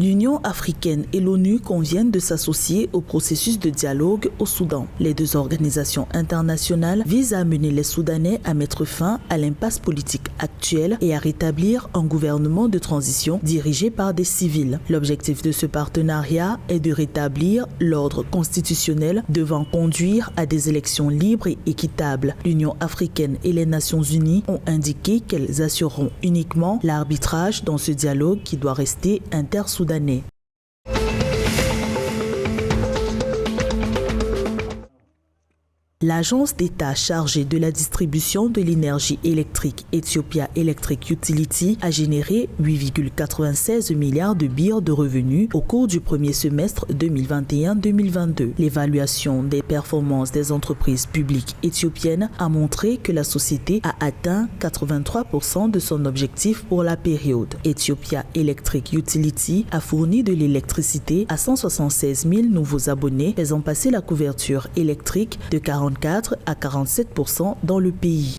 L'Union africaine et l'ONU conviennent de s'associer au processus de dialogue au Soudan. Les deux organisations internationales visent à amener les Soudanais à mettre fin à l'impasse politique actuelle et à rétablir un gouvernement de transition dirigé par des civils. L'objectif de ce partenariat est de rétablir l'ordre constitutionnel devant conduire à des élections libres et équitables. L'Union africaine et les Nations unies ont indiqué qu'elles assureront uniquement l'arbitrage dans ce dialogue qui doit rester intersoudanais. L'agence d'État chargée de la distribution de l'énergie électrique Ethiopia Electric Utility a généré 8,96 milliards de birrs de revenus au cours du premier semestre 2021-2022. L'évaluation des performances des entreprises publiques éthiopiennes a montré que la société a atteint 83% de son objectif pour la période. Ethiopia Electric Utility a fourni de l'électricité à 176 000 nouveaux abonnés, faisant passer la couverture électrique de 44 à 47% dans le pays.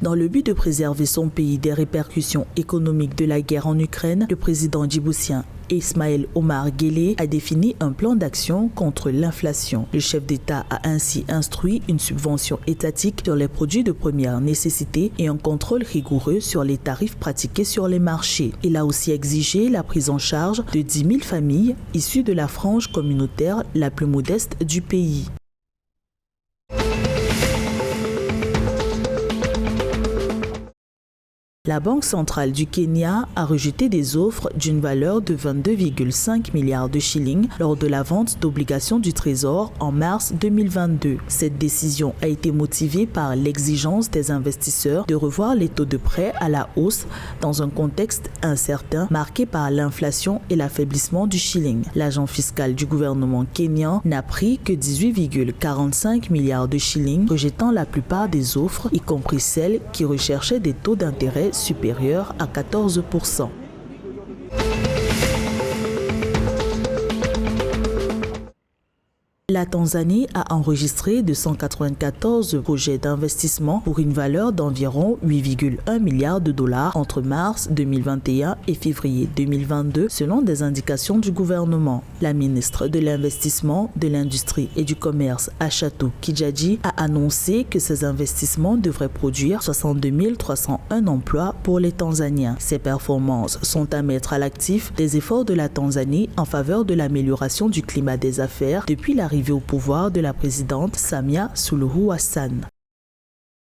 Dans le but de préserver son pays des répercussions économiques de la guerre en Ukraine, le président djiboutien Ismaël Omar Guelleh a défini un plan d'action contre l'inflation. Le chef d'État a ainsi instruit une subvention étatique sur les produits de première nécessité et un contrôle rigoureux sur les tarifs pratiqués sur les marchés. Il a aussi exigé la prise en charge de 10 000 familles issues de la frange communautaire la plus modeste du pays. La Banque centrale du Kenya a rejeté des offres d'une valeur de 22,5 milliards de shillings lors de la vente d'obligations du Trésor en mars 2022. Cette décision a été motivée par l'exigence des investisseurs de revoir les taux de prêt à la hausse dans un contexte incertain marqué par l'inflation et l'affaiblissement du shilling. L'agent fiscal du gouvernement kényan n'a pris que 18,45 milliards de shillings, rejetant la plupart des offres, y compris celles qui recherchaient des taux d'intérêt supérieur à 14%. La Tanzanie a enregistré 294 projets d'investissement pour une valeur d'environ 8,1 milliards de dollars entre mars 2021 et février 2022, selon des indications du gouvernement. La ministre de l'Investissement, de l'Industrie et du Commerce, Ashatu Kijaji, a annoncé que ces investissements devraient produire 62 301 emplois pour les Tanzaniens. Ces performances sont à mettre à l'actif des efforts de la Tanzanie en faveur de l'amélioration du climat des affaires depuis l'arrivée au pouvoir de la présidente Samia Suluhu Hassan.